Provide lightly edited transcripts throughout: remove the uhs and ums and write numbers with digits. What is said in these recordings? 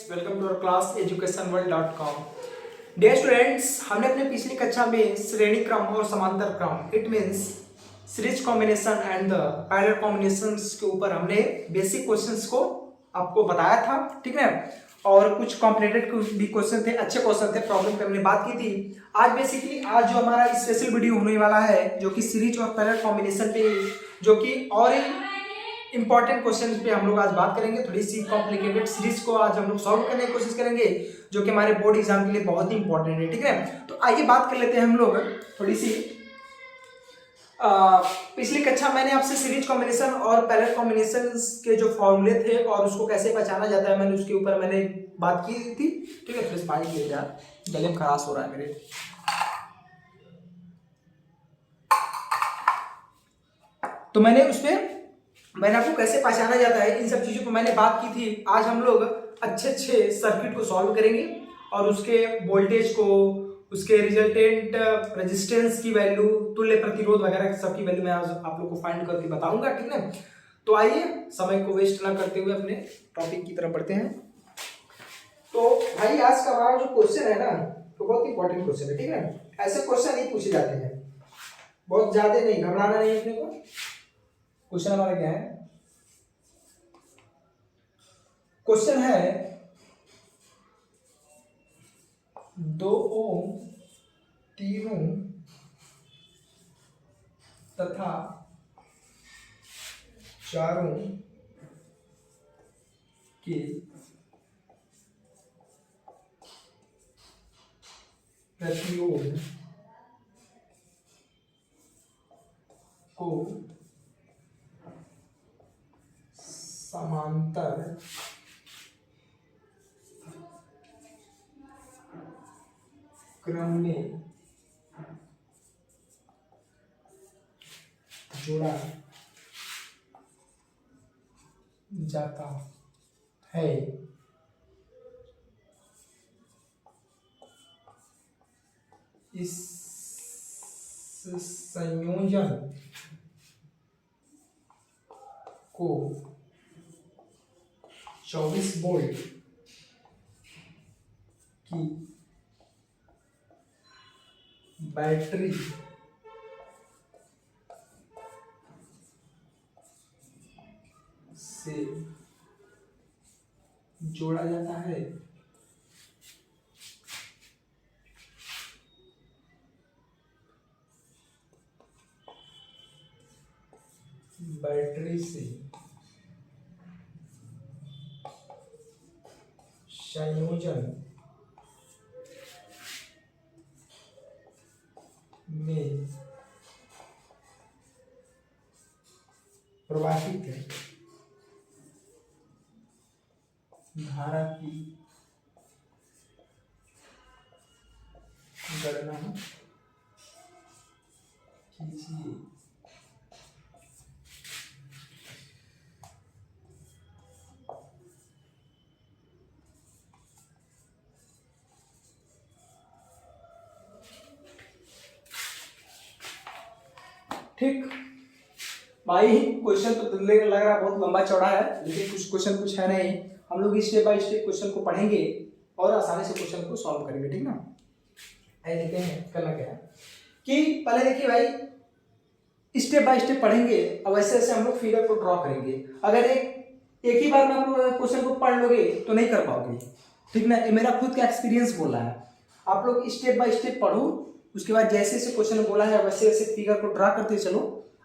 Welcome to our class educationworld.com। Dear students, हमने अपने पिछली कक्षा में श्रेणी क्रम और समांतर क्रम it means series combination and the parallel combinations के ऊपर हमने बेसिक क्वेश्चंस को आपको बताया था, ठीक है। और कुछ कॉम्प्लिकेटेड भी क्वेश्चन थे, अच्छे क्वेश्चन थे, प्रॉब्लम पे हमने बात की थी। आज जो हमारा स्पेशल वीडियो होने वाला है जो कि सीरीज और पैरेलल कॉम्बिनेशन पे, जो कि और इंपॉर्टेंट क्वेश्चन पे हम लोग आज बात करेंगे। थोड़ी सी कॉम्प्लिकेटेड सीरीज को आज हम लोग सॉल्व करने की कोशिश करेंगे, जो कि हमारे बोर्ड एग्जाम के लिए बहुत ही इंपॉर्टेंट है, ठीक है। तो आइए बात कर लेते हैं हम लोग थोड़ी सी। पिछली कक्षा मैंने आपसे सीरीज कॉम्बिनेशन और पैरेलल कॉम्बिनेशन के जो फॉर्मूले थे और उसको कैसे पहचाना जाता है, मैंने उसके ऊपर बात की थी, ठीक है। थोड़ी पानी ले यार, गले में खराश हो रहा है मेरे। तो मैंने आपको कैसे पहचाना जाता है इन सब चीजों को मैंने बात की थी। आज हम लोग अच्छे सर्किट को सॉल्व करेंगे और उसके वोल्टेज को, उसके रिजल्टेंट रेजिस्टेंस की वैल्यू, तुल्य प्रतिरोध वगैरह सबकी वैल्यू मैं आज आप लोग को फाइंड करके बताऊंगा, ठीक है। तो आइए समय को वेस्ट ना करते हुए अपने टॉपिक की तरफ बढ़ते हैं। तो भाई आज का हमारा जो क्वेश्चन है ना, तो बहुत इंपॉर्टेंट क्वेश्चन है, ठीक है। ऐसे क्वेश्चन नहीं पूछे जाते हैं, बहुत ज्यादा नहीं, घबराना नहीं अपने को। क्वेश्चन हमारा क्या है? क्वेश्चन है 2 ओम, 3 ओम तथा 4 ओम के प्रतिरोध को समांतर क्रम में जोड़ा जाता है। इस संयोजन को 24 वोल्ट की बैटरी से जोड़ा जाता है। बैटरी से संयोजन में प्रवाहित धारा की गणना कीजिए। ठीक भाई, क्वेश्चन तो लग रहा है बहुत लंबा चौड़ा है, लेकिन कुछ है नहीं। हम लोग स्टेप बाय स्टेप क्वेश्चन को पढ़ेंगे और आसानी से क्वेश्चन को सॉल्व करेंगे, ठीक ना। आइए देखते हैं करना क्या है। कि पहले देखिए भाई, स्टेप बाय स्टेप पढ़ेंगे और वैसे वैसे हम लोग फिगर को ड्रॉ करेंगे। अगर एक ही बार में आप लोग क्वेश्चन को पढ़ लोगे तो नहीं कर पाओगे, ठीक ना। ये मेरा खुद का एक्सपीरियंस बोला है। आप लोग स्टेप बाय स्टेप पढ़ो, उसके बाद जैसे जैसे क्वेश्चन बोला है वैसे वैसे फिगर को ड्रा करते चलो,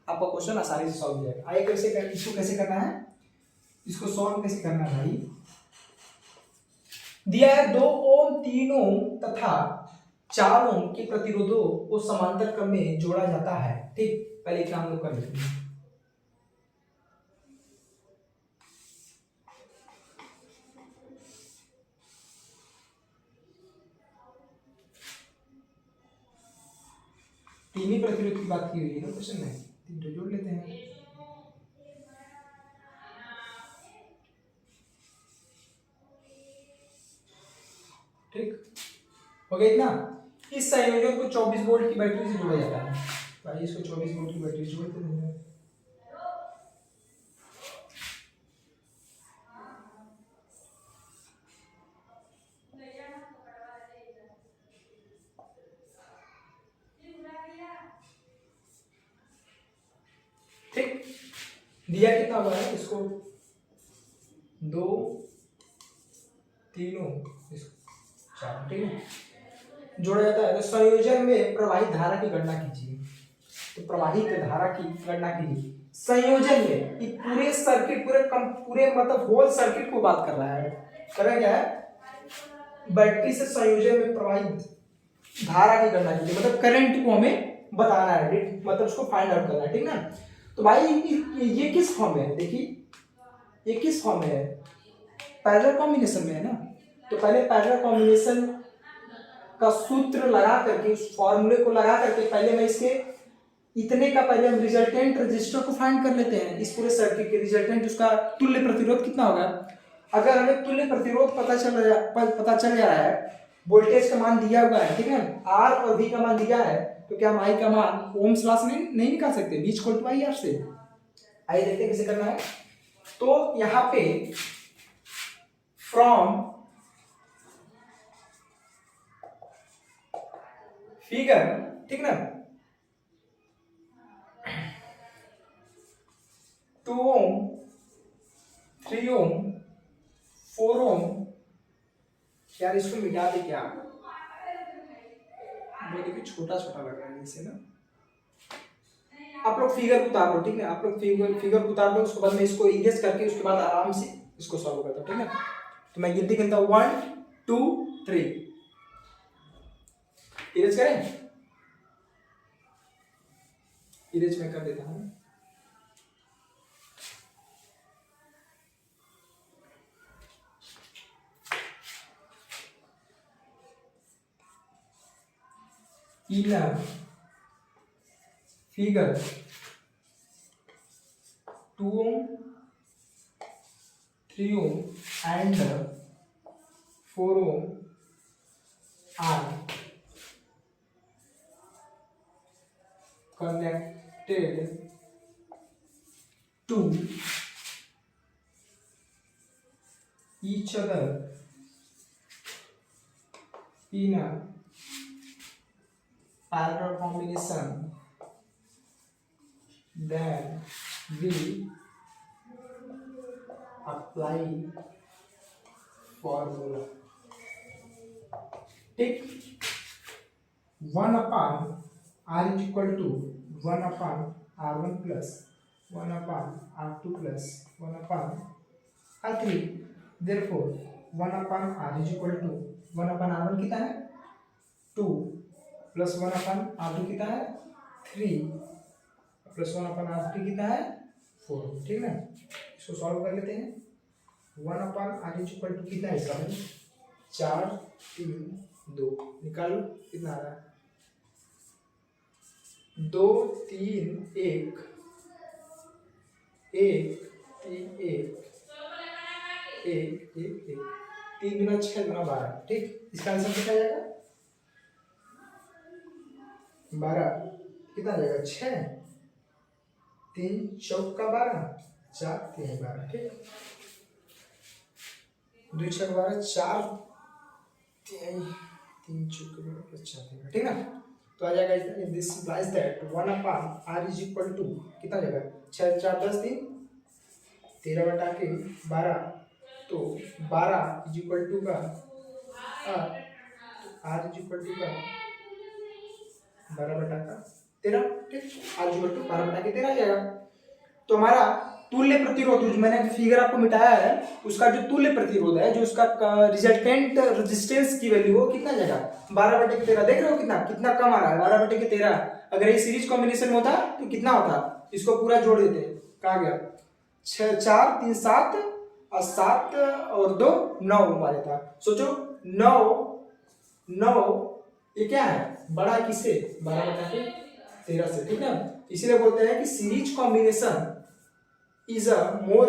आपका क्वेश्चन आसानी से सॉल्व हो जाएगा। आइए इसको कैसे करना है, इसको सॉल्व कैसे करना है भाई। दिया है 2 ओम, 3 ओम तथा 4 ओम के प्रतिरोधों को समांतर क्रम में जोड़ा जाता है, ठीक। पहले इतना हम लोग कर लेते हैं। तीन ही प्रतिरोध की बात की हुई है ना क्वेश्चन में, 3 तो जोड़ लेते हैं। ठीक हो गया इतना। इस संयोजन को 24 वोल्ट की बैटरी से जोड़ा जाता है। भाई इसको 24 वोल्ट की बैटरी जोड़ देते हैं। दिया कितना हुआ है इसको, 2 3 4, ठीक है, जोड़ा जाता है। तो संयोजन में प्रवाहित धारा की गणना कीजिए। तो प्रवाहित धारा की गणना कीजिए संयोजन में, ये पूरे सर्किट पूरे मतलब होल सर्किट को बात कर रहा है। कर रहा है क्या है, बैटरी से संयोजन में प्रवाहित धारा की गणना कीजिए, मतलब करंट को हमें बताना है, मतलब उसको फाइंड आउट करना है, ठीक ना। तो भाई ये किस फॉर्म में है, देखिए ये किस फॉर्म में है, पैरेलल कॉम्बिनेशन में है ना। तो पहले पैरेलल कॉम्बिनेशन का सूत्र लगा करके, उस फॉर्मूले को लगा करके पहले मैं इसके इतने का पहले हम रिजल्टेंट रजिस्टर को फाइंड कर लेते हैं। इस पूरे सर्किट के रिजल्टेंट, उसका तुल्य प्रतिरोध कितना होगा। अगर हमें तुल्य प्रतिरोध पता चल जा रहा है, वोल्टेज का मान दिया हुआ है, ठीक है, आर और वी का मान दिया है, तो क्या हम आई का मान ओम्स लॉ से नहीं निकाल सकते, V equal to I R से। आइए देखते हैं कैसे करना है। तो यहाँ पे फ्रॉम फिगर, ठीक ना, 2 ओम 3 ओम 4 ओम, यार इसको मिटा दे क्या, वो देखिए छोटा छोटा लग रहा है इसे ना। आप लोग फिगर को उतार लो, ठीक है, आप लोग फिगर को उतार लो, उसके बाद मैं इसको इरेज करके उसके बाद आराम से इसको सॉल्व करता हूँ, ठीक है। तो मैं गिनती गिनता हूँ 1 2 3, इरेज करें, इरेज मैं कर देता हूँ। Figure 2 ohm 3 ohm and 4 ohm are connected to each other in a parallel combination, then we apply formula, ठीक, 1 upon r is equal to 1 upon r1 plus 1 upon r2 plus 1 upon r3, therefore 1 upon r is equal to 1 upon r1 कितना है 2 plus 1 अपन r2 कितना है 3 plus 1 अपन r3 कितना है 4, ठीक है। इसको सॉल्व कर लेते हैं। 1 अपन r इज इक्वल टू कितना है इसका, 4 3 2, निकालो कितना आ रहा है, 2 3 1 1 3 1 1 1 1, 3 गुना 6 गुना 12, ठीक। इसका आंसर कितना जाएगा 12, कितना जाएगा 6 3 चौका 12 4 3 12, ठीक, 2 6 12 4 3 चौका 12 4, ठीक ना। तो आ जाएगा this implies that 1 upon r is equal to कितना जाएगा 6 4 10 3 13 बटा के 12, तो 12 इज इक्वल टू का r इज इक्वल टू का 12 बटा का 13, ठीक, r इक्वल टू 12 बटा के 13 आ जाएगा। तो हमारा तुल्य प्रतिरोध, जो मैंने फिगर आपको मिटाया है, उसका जो तुल्य प्रतिरोध है, जो उसका रिजल्टेंट रेजिस्टेंस की वैल्यू हो कितना जाएगा 12 बटे के 13, देख रहे हो कितना कितना कम आ रहा है 12 बटे के 13। अगर ये सीरीज कॉम्बिनेशन होता तो कितना होता, इसको पूरा जोड़ देते, कहा गया 6 4 3 7 और 7 और 2 9 हमारे था। सोचो 9 9 ये क्या है बड़ा किससे 12 बटा के 13 से, ठीक है। इसीलिए बोलते हैं कि series combination is a more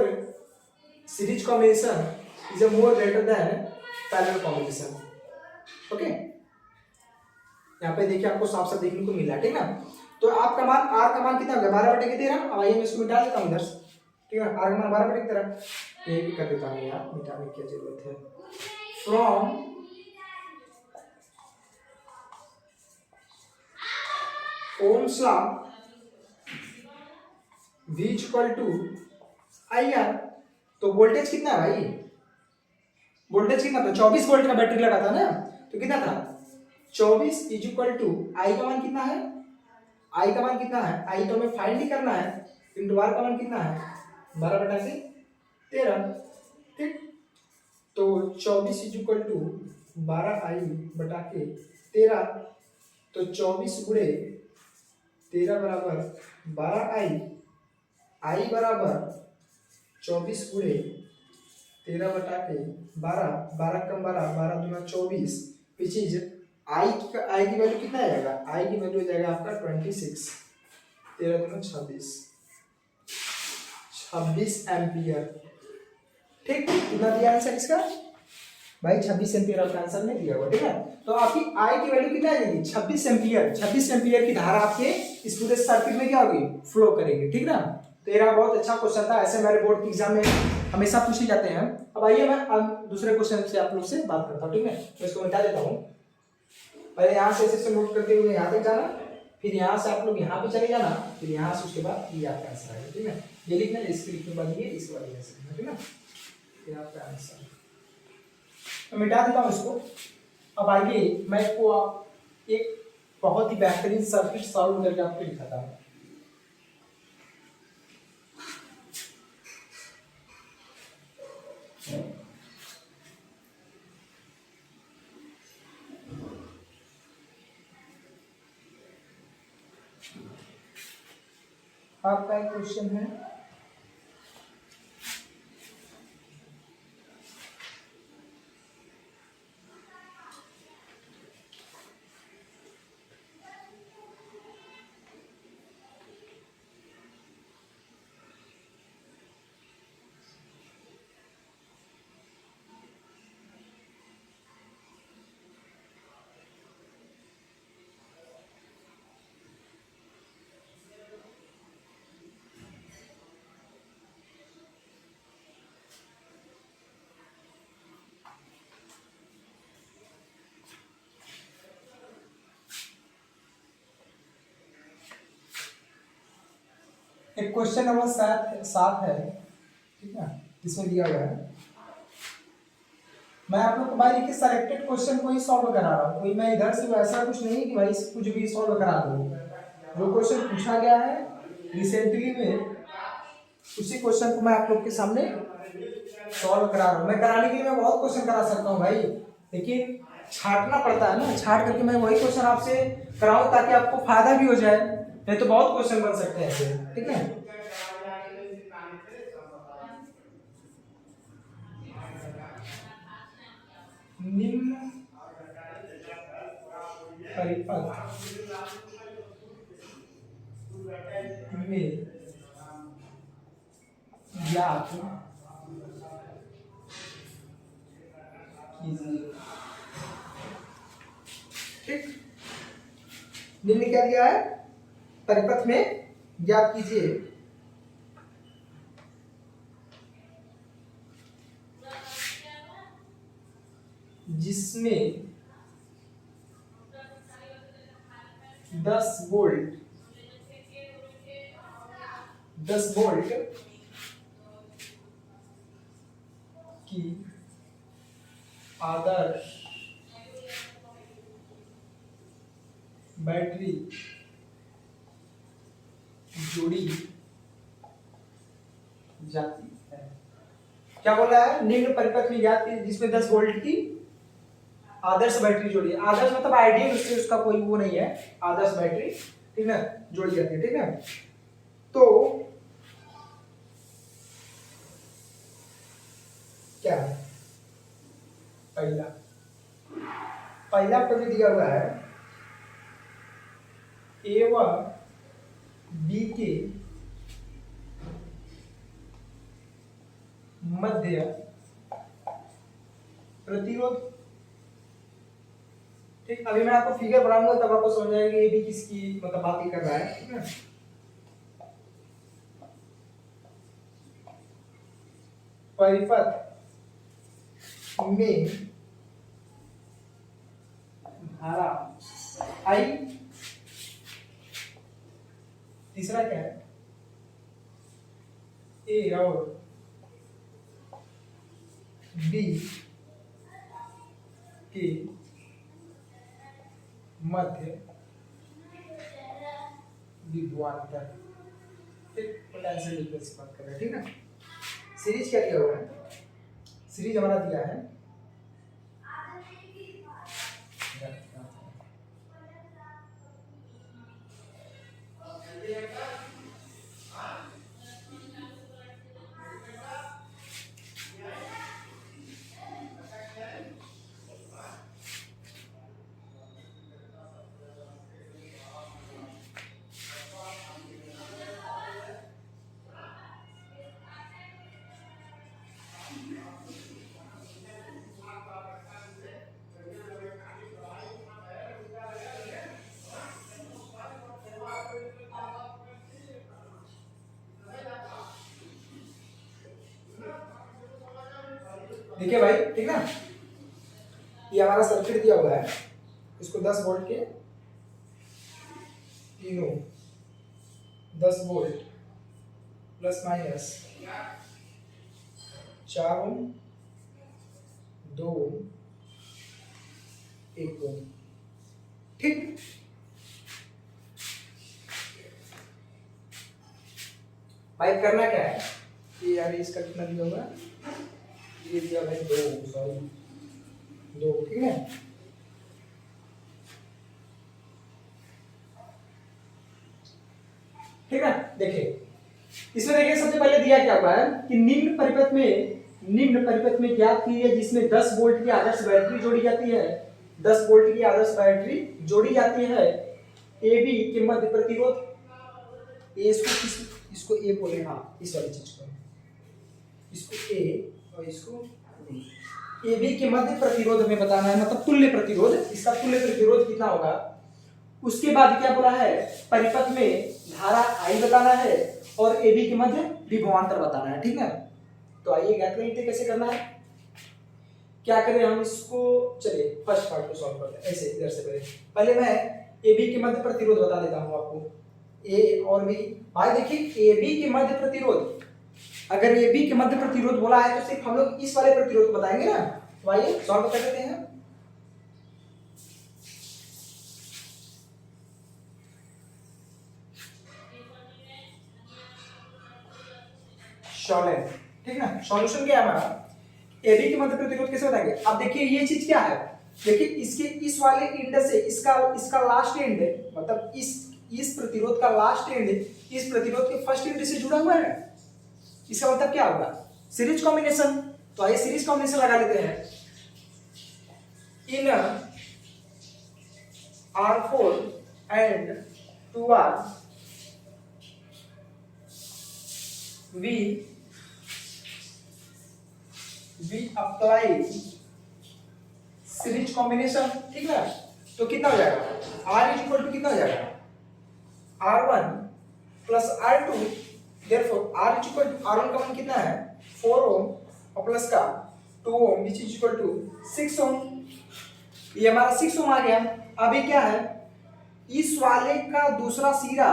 greater than parallel combination, okay. यहाँ पे देखिए आपको साफ साफ देखने को मिला, ठीक ना। तो आपका मान r का मान कितना हो गया 12 बटे के 13। अब आइए मैं इसको मिटा देता हूँ इधर से, ठीक है, r का मान 12 बटे के 13 ये भी कर देता हूँ यार, मिटाने की क्या जरूरत है। From ohm's law v equal to I R. तो वोल्टेज कितना है भाई, वोल्टेज कितना था, 24 वोल्ट का बैटरी लगा था ना, तो कितना था 24 इज इक्वल टू आई का मान कितना है, आई का मान कितना है, आई तो हमें फाइंड ही करना है, इंटू आर का मान कितना है 12/13। ठीक, तो 24 इज इक्वल टू 12i/13, तो 24 गुणे 13 बराबर 12i, आई बराबर 24 गुणे 13/12, 12 कम 12, 12 दूना 24, विच इज आई की वैल्यू कितना आएगा, आई की वैल्यू हो जाएगा आपका 26, 13 दूना 26 एम्पियर। ठीक, कितना दिया आंसर इसका भाई, 26 एम्पियर आपका आंसर नहीं दिया हुआ, ठीक है। तो आपकी आई की वैल्यू कितना आएगी 26 एम्पियर, 26 एम्पियर की धारा आपके इस पूरे सर्किट में क्या होगी, फ्लो करेगी, ठीक ना। तेरा बहुत अच्छा क्वेश्चन था, ऐसे हमारे बोर्ड की एग्जाम में हमेशा पूछे जाते हैं। अब आइए मैं अब दूसरे क्वेश्चन से आप लोग से बात करता हूँ, ठीक है। तो इसको मिटा देता हूँ, पहले यहाँ से ऐसे नोट करते हुए यहाँ तक जाना, फिर यहाँ से आप लोग यहाँ पे चले जाना, फिर यहाँ से उसके बाद ये आपका आंसर आएगा, ठीक है। ये लिखना, इसके लिखने के बाद ये, इसके बाद ये, ठीक है, ये आपका आंसर। तो मिटा देता हूँ इसको। अब आइए मैं इसको एक बहुत ही बेहतरीन सर्किट सॉल्व करके आपको दिखाता हूँ। आपका एक क्वेश्चन है, एक क्वेश्चन नंबर 7 है, ठीक है, इसमें दिया हुआ है। मैं आप लोग को भाई देखिए सेलेक्टेड क्वेश्चन को ही सॉल्व करा रहा हूँ, कोई मैं इधर से ऐसा कुछ नहीं कि भाई कुछ भी सॉल्व करा दूँ। जो क्वेश्चन पूछा गया है रिसेंटली में, उसी क्वेश्चन को मैं आप लोग के सामने सॉल्व करा रहा हूँ। मैं कराने के लिए मैं बहुत क्वेश्चन करा सकता हूँ भाई, लेकिन छांटना पड़ता है ना, छांट करके मैं वही क्वेश्चन आपसे कराऊं ताकि आपको फायदा भी हो जाए, नहीं तो बहुत क्वेश्चन बन सकते हैं ऐसे, ठीक है। निम्न परिपथ में ज्ञात कीजिए। ठीक, निम्न क्या दिया है, परिपथ में ज्ञात कीजिए जिसमें 10 वोल्ट की आदर्श बैटरी जोड़ी जाती है। क्या बोला है, निम्न परिपथ में ज्ञात जिसमें 10 वोल्ट की आदर्श बैटरी जोड़ी, आदर्श मतलब आइडियल, उससे उसका कोई वो नहीं है, आदर्श बैटरी, ठीक है, जोड़ी जाती है, ठीक है। तो क्या है, पहला प्रश्न दिया हुआ है, ए व बी के मध्य प्रतिरोध। ठीक, अभी मैं आपको फिगर बनाऊंगा तब आपको समझ आएगा ये भी किसकी मतलब बात ही कर रहा है, ठीक है। परिपथ में धारा आई, तीसरा क्या है, ए और बी के मध्य विभवांतर, पोटेंशियल डिफरेंस की बात कर रहे हैं, ठीक है। सीरीज क्या दिया हुआ है, सीरीज हमारा दिया है देखिए भाई, ठीक ना। ये हमारा सर्किट दिया हुआ है, इसको 10 वोल्ट के तीनों 10 वोल्ट प्लस माइनस 4 ओम 2 ओम 1 ओम, ठीक। भाई करना क्या है, ये यार इसका कितना दिया हुआ है, ये दिया भाई 2, सॉरी 2, ठीक है। ठीक है, देखिए इसमें देखिए सबसे पहले दिया क्या हुआ है कि निम्न परिपथ में ज्ञात की है जिसमें 10 वोल्ट की आदर्श बैटरी जोड़ी जाती है, 10 वोल्ट की आदर्श बैटरी जोड़ी जाती है। ए बी के मध्य प्रतिरोध, इसको ए बोले, हाँ इस वाली चीज को, इसको ए और इसको बी। ए बी के मध्य प्रतिरोध हमें बताना है, मतलब तुल्य प्रतिरोध, इसका तुल्य प्रतिरोध कितना होगा। उसके बाद क्या बोला है, परिपथ में धारा आई बताना है और ए बी के मध्य विभवांतर बताना है, ठीक है। तो आइए ज्ञात करें कैसे करना है, क्या करें हम इसको, चलिए फर्स्ट पार्ट को सॉल्व करते हैं। ऐसे इधर से पहले मैं ए बी के मध्य प्रतिरोध बता देता हूं आपको, ए और बी। भाई देखिए ए बी के मध्य प्रतिरोध, अगर ए बी के मध्य प्रतिरोध बोला है तो सिर्फ हम लोग इस वाले प्रतिरोध को बताएंगे ना। तो आइए सॉल्व कर लेते हैं। सॉल्व, ठीक ना। सॉल्यूशन क्या है हमारा, ए बी के मध्य प्रतिरोध कैसे बताएंगे। अब देखिए ये चीज क्या है, देखिए इसके इस वाले एंड से इसका लास्ट एंड, मतलब इस प्रतिरोध का लास्ट एंड इस प्रतिरोध के फर्स्ट एंड से जुड़ा हुआ है, इसका मतलब क्या होगा, सीरीज कॉम्बिनेशन। तो आइए सीरीज कॉम्बिनेशन लगा लेते हैं। इन R4 and 2R we apply series combination, ठीक है। तो कितना हो जाएगा, R इज इक्वल टू कितना हो जाएगा, R1 plus R2, therefore R is equal to R1 का मान कितना है 4 ओम और प्लस का 2 ओम विच इज इक्वल टू 6 ओम। ये हमारा 6 ओम आ गया। अभी क्या है, इस वाले का दूसरा सिरा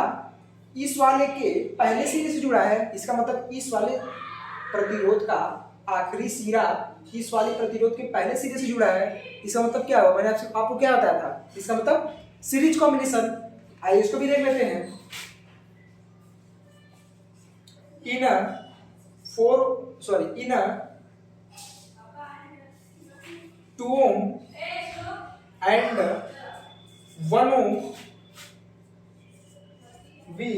इस वाले के पहले सिरे से जुड़ा है, इसका मतलब इस वाले प्रतिरोध का आखिरी सिरा इस वाले प्रतिरोध के पहले सिरे से जुड़ा है। इसका मतलब क्या हुआ, मैंने आपको क्या बताया था, इसका मतलब सीरीज कॉम्बिनेशन। आइए इसको भी देख लेते हैं। इन 2 ohm and 1 ohm we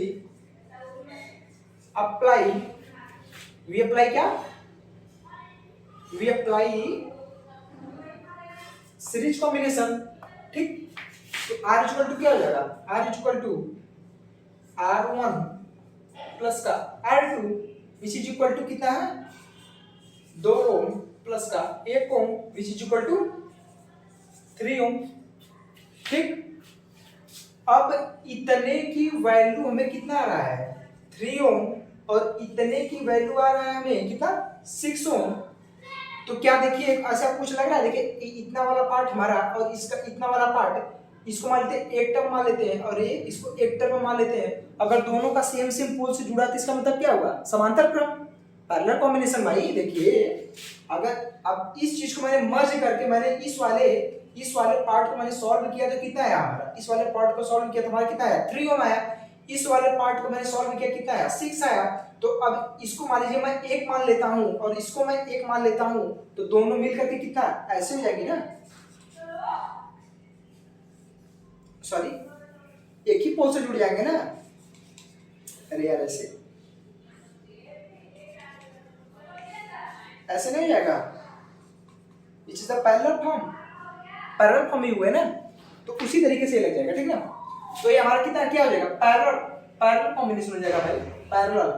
apply series combination, ठीक। तो R इक्वल टू क्या हो जाएगा, R equal to R1 plus का R2 which is equal to कितना है 2 ओम प्लस का 1 ओम विच इज इक्वल टू 3 ओम, ठीक। अब इतने की वैल्यू हमें कितना आ रहा है 3 ओम और इतने की वैल्यू आ रहा है हमें कितना 6 ओम। तो क्या देखिए ऐसा कुछ लग रहा है, देखिए इतना वाला पार्ट हमारा और इसका इतना वाला पार्ट, इसको मान लेते हैं एक टर्म मान लेते हैं और ये इसको एक टर्म मान लेते हैं। अगर दोनों का सेम पोल से जुड़ा तो इसका मतलब क्या होगा, समांतर क्रम, पैरेलल कॉम्बिनेशन। भाई देखिए अगर अब इस चीज को मैंने मर्ज करके मैंने इस वाले पार्ट को मैंने सॉल्व किया तो कितना आया हमारा, इस वाले पार्ट को सॉल्व किया तो हमारा कितना आया 3 ओम आया। इस वाले पार्ट को मैंने सॉल्व किया कितना आया 6 आया। तो अब इसको मान लीजिए मैं 1 मान लेता हूं और इसको मैं 1 मान लेता हूं, तो दोनों मिलकर के कितना ऐसे हो जाएगी ना, सॉरी एक ही पोल से जुड़ जाएंगे ना। अरे यार ऐसे नहीं हो जाएगा, it is the parallel form ही हुए ना, तो उसी तरीके से लग जाएगा, ठीक ना। तो ये हमारा कितना क्या हो जाएगा, पैरेलल कॉम्बिनेशन हो जाएगा भाई, पैरेलल,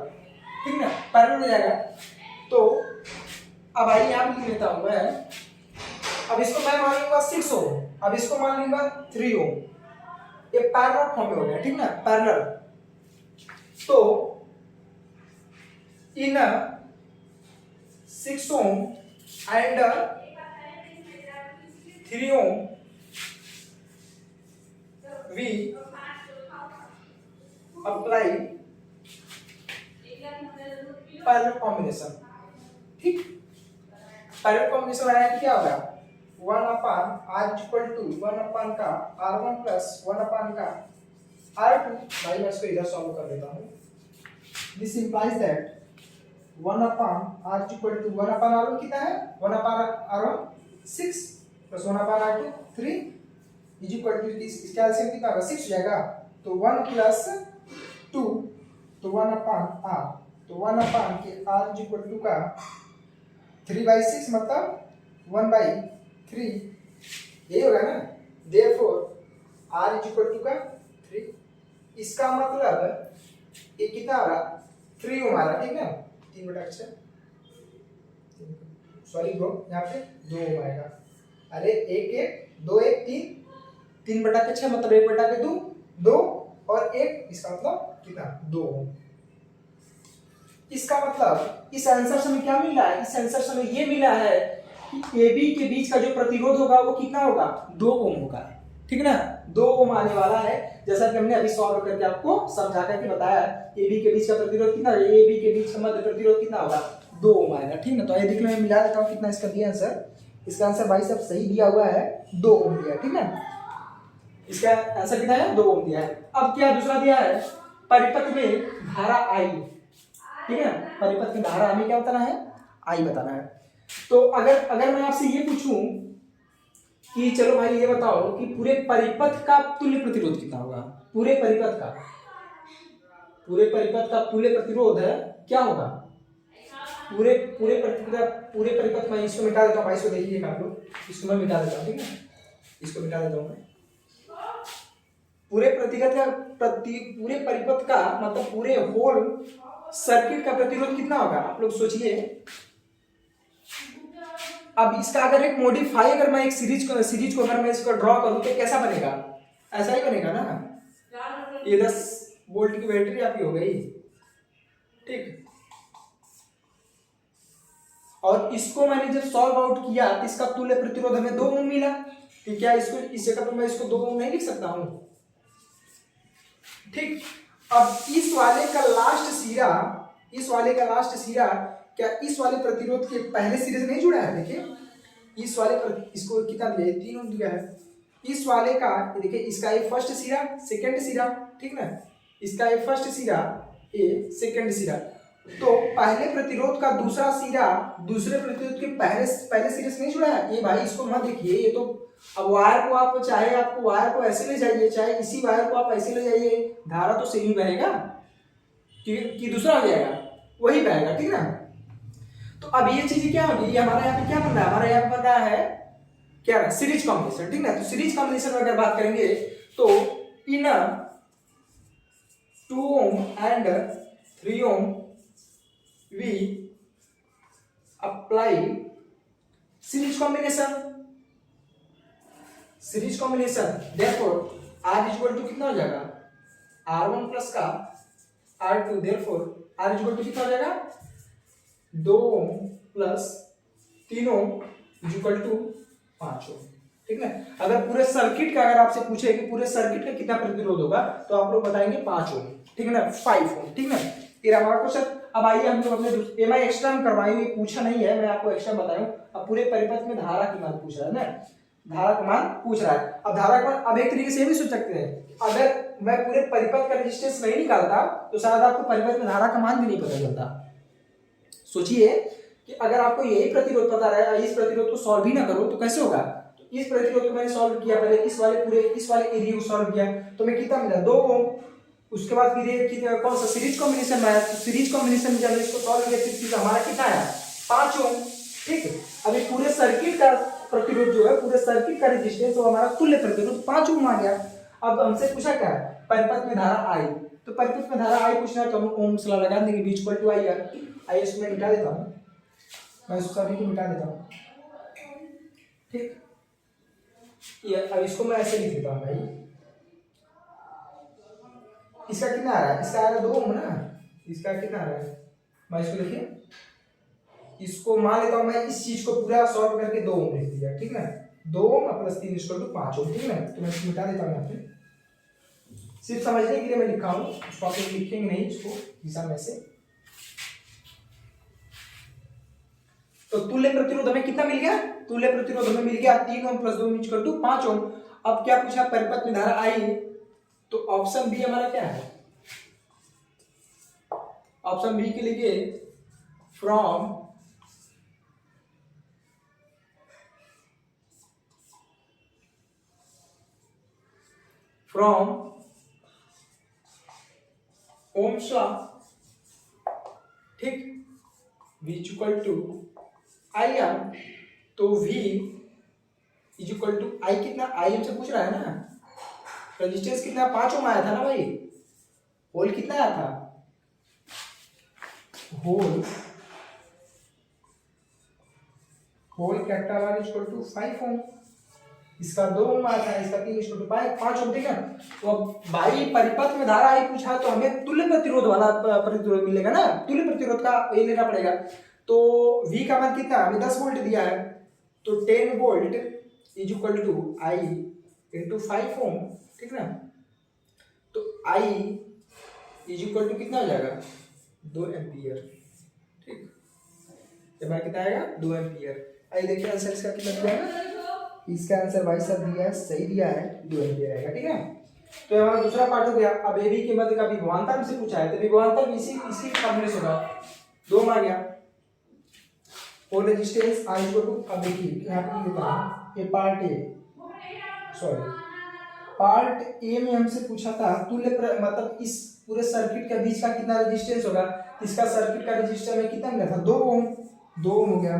ठीक ना, पैरेलल हो जाएगा। तो अब आइए यहाँ पे लिख लेता हूँ मैं, अब इसको मैं मान लूंगा 6 ओम, अब इसको मान लूंगा 3 ओम, ये पैरेलल फॉर्म में हो गया, ठीक ना, पैरेलल। तो इन 6 ohm and 3 ohm we apply parallel combination, ठीक। पैरेलल कॉम्बिनेशन आया कि क्या होगा 1 अपान r इक्वल टू 1 अपान का r1 प्लस 1 अपान का r2। भाई मैं इसको इधर सॉल्व कर देता हूँ। This implies that 1 upon r equal to 1 upon r1 कितना है 1 upon r1 6 plus 1 upon r2 3 is equal to इसका एलसीएम कितना होगा 6 हो जाएगा। तो 1 प्लस 2 तो 1 अपान r, तो 1 अपान के r इज इक्वल टू का 3/6 मतलब 1/3 यही होगा ना। Therefore r is equal to का 3, इसका मतलब ये कितना आ रहा 3 ओम आ रहा, ठीक है 3/6, सॉरी ब्रो यहाँ पे 2 ओम आएगा। अरे 1 1 2 1 3 3/6 मतलब 1/2 2 और 1, इसका मतलब कितना 2 ओम। इसका मतलब इस आंसर से हमें क्या मिला है, इस आंसर से हमें ये मिला है कि AB के बीच का जो प्रतिरोध होगा वो कितना होगा 2 ओम होगा, ठीक ना, 2 ओम आने वाला है। जैसा कि हमने अभी सॉल्व करके आपको समझा करके बताया, AB के बीच का प्रतिरोध कितना है, AB के बीच का मध्य प्रतिरोध कितना होगा 2 ओम आएगा, ठीक ना। तो ये देख लो, मैं मिला देता हूँ कितना इसका दिया आंसर। इसका आंसर भाई सब सही दिया हुआ है 2 ओम दिया, ठीक ना, इसका आंसर कितना है 2 ओम दिया है। अब क्या दूसरा दिया है परिपथ में धारा I, ठीक है, परिपथ में धारा हमें क्या बताना है I बताना है। तो अगर मैं आपसे ये पूछूं कि चलो भाई ये बताओ कि पूरे परिपथ का तुल्य प्रतिरोध कितना होगा, पूरे परिपथ का तुल्य प्रतिरोध है क्या होगा, पूरे परिपथ में, इसको मिटा देता हूँ भाई, इसको देखिए आप लोग, इसको मैं मिटा देता हूँ, ठीक है, इसको मिटा देता हूँ मैं। पूरे परिपथ का मतलब पूरे होल सर्किट का प्रतिरोध कितना होगा, आप लोग सोचिए। अब इसका अगर एक मॉडिफाई, अगर मैं एक सीरीज को अगर मैं इसको ड्रॉ करूं तो कैसा बनेगा, ऐसा ही बनेगा ना। ये 10 वोल्ट की बैटरी आपकी हो गई, ठीक। और इसको मैंने जब सॉल्व आउट किया तो इसका तुल्य प्रतिरोध हमें 2 ओम मिला। तो क्या इसको इस जगह पर मैं इसको 2 ओम नहीं लिख सकता हूं, ठीक। अब इस वाले का लास्ट सिरा क्या इस वाले प्रतिरोध के पहले सिरे से नहीं जुड़ा है, देखिए इस वाले पर इसको कितना दिया 3 ओम दिया है। इस वाले का देखिए, इसका ये फर्स्ट सिरा सेकंड सिरा, ठीक ना, इसका ये फर्स्ट सिरा ये सेकंड सिरा। तो पहले प्रतिरोध का दूसरा सिरा दूसरे प्रतिरोध के पहले सिरे से नहीं जुड़ा है। ये भाई इसको मत देखिए, ये तो अब वायर को आप चाहे आपको वायर को ऐसे ले जाइए, चाहे इसी वायर को आप ऐसे ले जाइए, धारा तो सेम ही बहेगा कि दूसरा हो जाएगा, वही बहेगा, ठीक ना। तो अब ये चीजें क्या होगी, ये हमारा यहाँ पे क्या बन रहा है, हमारा यहाँ पे बन रहा है क्या सीरीज कॉम्बिनेशन, ठीक ना। तो सीरीज कॉम्बिनेशन में अगर बात करेंगे तो इन 2 ohm and 3 ohm we apply series combination. Therefore R equal to कितना हो जाएगा R1 प्लस का R2, therefore R equal to कितना हो जाएगा 2 ohm plus 3 ohm equal to 5 ohm, ठीक ना। अगर पूरे सर्किट का अगर आपसे पूछे कि पूरे सर्किट का कितना प्रतिरोध होगा तो आप लोग बताएंगे 5 ओम, ठीक है ना, 5 ओम, ठीक ना। फिर हमारा क्वेश्चन अब आइए हम लोग अपने एम आई एक्स्ट्रा हम करवाएंगे, पूछा नहीं है, मैं आपको एक्स्ट्रा बताऊं। अब पूरे परिपथ में धारा की मान पूछ रहा है ना, धारा का मान पूछ रहा है। अब धारा का मान अब एक तरीके से भी सोच सकते हैं, अगर मैं पूरे परिपथ का रेजिस्टेंस नहीं निकालता तो शायद आपको परिपथ में धारा का मान भी नहीं पता चलता। सोचिए कि अगर आपको यही प्रतिरोध पता रहे, इस प्रतिरोध को सॉल्व भी ना करो तो कैसे होगा। तो इस प्रतिरोध को मैंने सॉल्व किया, पहले इस वाले एरिया को सॉल्व किया तो मैं कितना मिला 2 ओम। उसके बाद फिर ये कौन सा सीरीज कॉम्बिनेशन में आया, तो सीरीज कॉम्बिनेशन में जब इसको सॉल्व किया फिर हमारा कितना आया 5 ओम। ठीक है, अब ये पूरे सर्किट का प्रतिरोध जो है, पूरे सर्किट का रेजिस्टेंस तो हमारा तुल्य प्रतिरोध 5 ओम आ गया। अब हमसे पूछा क्या है, परिपथ में धारा आई, तो परिपथ में धारा आई पूछना है तो हम ओम्स लॉ लगा देंगे, V equal to I R. आइए इसको मैं मिटा देता हूँ, मैं उसका भी मिटा देता हूँ। ठीक, ये अब इसको मैं ऐसे लिख देता हूँ भाई, इसका कितना आ रहा है, इसका आ रहा है 2 ओम ना, इसका कितना आ रहा है, मैं इसको लिखिए, इसको मान लेता हूँ मैं, इस चीज को पूरा सॉल्व करके 2 ओम लिख दिया। ठीक है, 2 ohm plus 3 equal to 5 ohm. ठीक है, तो मैं इसको मिटा देता हूँ यहाँ पे, सिर्फ समझने के लिए मैं लिखा हूँ, उसको आप लिखेंगे नहीं इसको हिसाब में से। तो तुल्य प्रतिरोध हमें कितना मिल गया, तुल्य प्रतिरोध हमें मिल गया 3 ओम प्लस 2 इक्वल टू 5 ओम। अब क्या पूछा, परिपथ में धारा आई, तो ऑप्शन बी हमारा क्या है, ऑप्शन बी के लिए फ्रॉम ओम्स लॉ। ठीक, V equal to I R, तो V is equal to I, कितना आई हमसे पूछ रहा है ना, रेजिस्टेंस कितना 5 ओम आया था ना भाई, होल कितना आया था, whole capital R equal to 5 ohm, इसका 2 ओम आया था, इसका 3 इक्वल टू 5 ओम। ठीक है, तो अब भाई परिपथ में धारा आई पूछा तो हमें तुल्य प्रतिरोध वाला प्रतिरोध मिलेगा ना, तुल्य प्रतिरोध का ये लेना पड़ेगा। तो V का मान कितना, हमें 10 वोल्ट दिया है, तो 10 volt is equal to I into 5 ohm. ठीक ना, तो I इज इक्वल टू कितना हो जाएगा 2 एम्पियर। ठीक, हमारा कितना आएगा 2 एम्पियर। आइए देखिए आंसर इसका कितना दिया है, इसका आंसर भाई साहब दिया है, सही दिया है, 2 एम्पियर आएगा। ठीक है, तो हमारा दूसरा पार्ट हो गया। अब AB के मध्य का विभवांतर हमसे पूछा है, तो विभवांतर इसी कॉम्बिनेशन होगा, 2 आ गया, और रेजिस्टेंस I इक्वल टू, अब देखिए यहाँ पे लिखता हूँ, ये part A, sorry part A में हमसे पूछा था तुल्य मतलब इस पूरे सर्किट के बीच का कितना रेजिस्टेंस होगा, इसका सर्किट का रेजिस्टेंस में कितना मिला था 2 ओम, 2 ओम हो गया।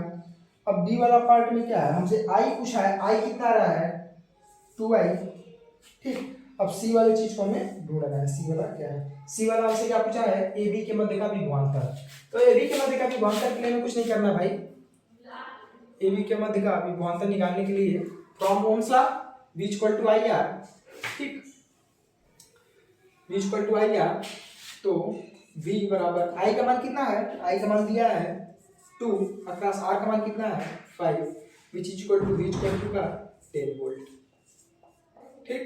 अब बी वाला पार्ट में क्या है, हमसे I पूछा है, I कितना आ रहा है 2i। ठीक, अब सी वाली चीज को हमें ढूंढना है, सी वाला क्या है, सी वाला हमसे क्या पूछा है, AB के मध्य का विभवांतर। तो AB के मध्य का विभवांतर के लिए हमें कुछ नहीं करना भाई, AB के मध्य का विभवांतर निकालने के लिए from ohm's law V equal to I R. ठीक, V equal to I R, तो V बराबर I का मान कितना है, I का मान दिया है 2 अक्रॉस R का मान कितना है 5, which is equal to V equal to का 10 वोल्ट। ठीक,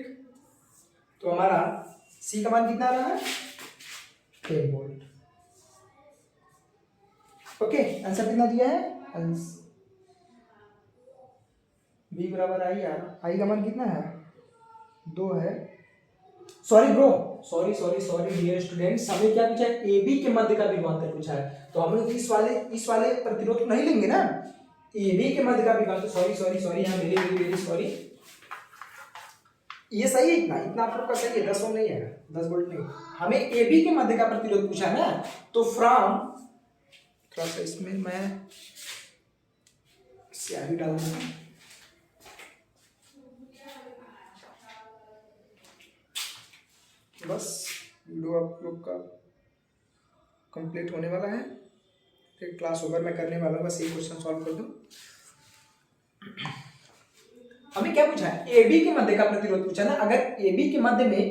तो हमारा C का मान कितना आ रहा है 10 वोल्ट। ओके, आंसर कितना दिया है, V बराबर आई आर, I का मान कितना है 2 है, sorry bro, sorry dear students, हमें क्या पूछा है, AB के मध्य का विभवांतर पूछा है, तो हम लोग इस वाले प्रतिरोध को नहीं लेंगे ना, AB के मध्य का विभवांतर, सॉरी यहाँ वेरी सॉरी, ये सही है, इतना आप लोग का सही है, 10 ओम नहीं है, 10 वोल्ट नहीं, हमें AB के मध्य का प्रतिरोध पूछा है ना, तो फ्रॉम, थोड़ा सा इसमें मैं स्याही डाल दूंगा, बस वीडियो आप लोग का कंप्लीट होने वाला है, फिर क्लास ओवर मैं करने वाला हूँ, बस ये क्वेश्चन सॉल्व कर दूं। हमें क्या पूछा है, AB के मध्य का प्रतिरोध पूछा ना, अगर AB के मध्य में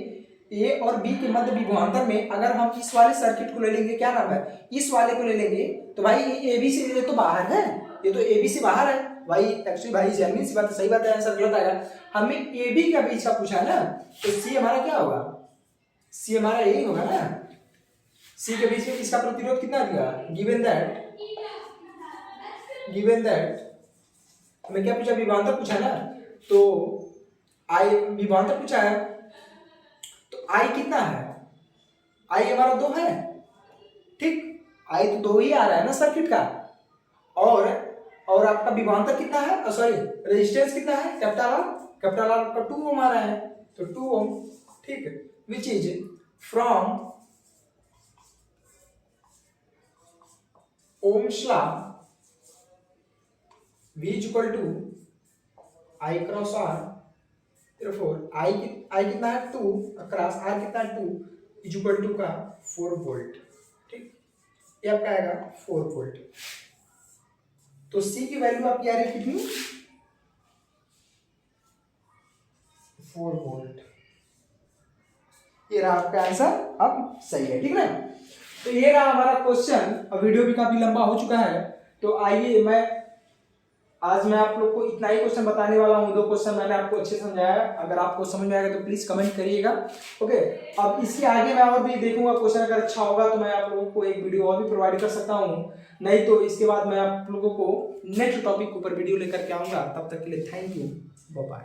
A और B के मध्य विभवांतर में अगर हम इस वाले सर्किट को ले लेंगे, क्या नाम है, इस वाले को ले लेंगे, तो भाई AB से ये तो बाहर है, ये तो AB से बाहर है भाई, एक्चुअली भाई जेन्युइन सी बात है, सही बात है, आंसर गलत आएगा। हमें AB का बीच का पूछा है ना, तो C हमारा क्या होगा, C हमारा यही होगा ना, सी के बीच में इसका प्रतिरोध कितना दिया, गिवन दैट हमें क्या पूछा, विभवांतर पूछा ना, तो आई विभवांतर पूछा है, तो आई कितना है, आई हमारा 2 है, ठीक, आई तो 2 ही आ रहा है ना सर्किट का, और आपका विभवांतर कितना है, सॉरी रेजिस्टेंस कितना है, कैपिटल आर का 2 ओम आ रहा है, तो 2 ओम, ठीक है, which is from ohm's law V is equal to I cross R, therefore I कितना है 2 क्रॉस R कितना है 2 इज इक्वल टू का 4 वोल्ट, ठीक, ये आपका आएगा 4 वोल्ट। तो C की वैल्यू आपकी आ रही है कितनी, 4 वोल्ट, ये रहा आपका आंसर, अब सही है, ठीक ना। तो ये रहा हमारा क्वेश्चन। अब वीडियो भी काफी लंबा हो चुका है, तो आइए आज मैं आप लोग को इतना ही क्वेश्चन बताने वाला हूँ। 2 क्वेश्चन मैंने आपको अच्छे समझाया, अगर आपको समझ में आएगा तो प्लीज कमेंट करिएगा, ओके। अब इसके आगे मैं और भी देखूंगा, क्वेश्चन अगर अच्छा होगा तो मैं आप लोगों को एक वीडियो और भी प्रोवाइड कर सकता हूँ, नहीं तो इसके बाद मैं आप लोगों को नेक्स्ट टॉपिक के ऊपर वीडियो लेकर के आऊंगा। तब तक के लिए थैंक यू, बाय बाय।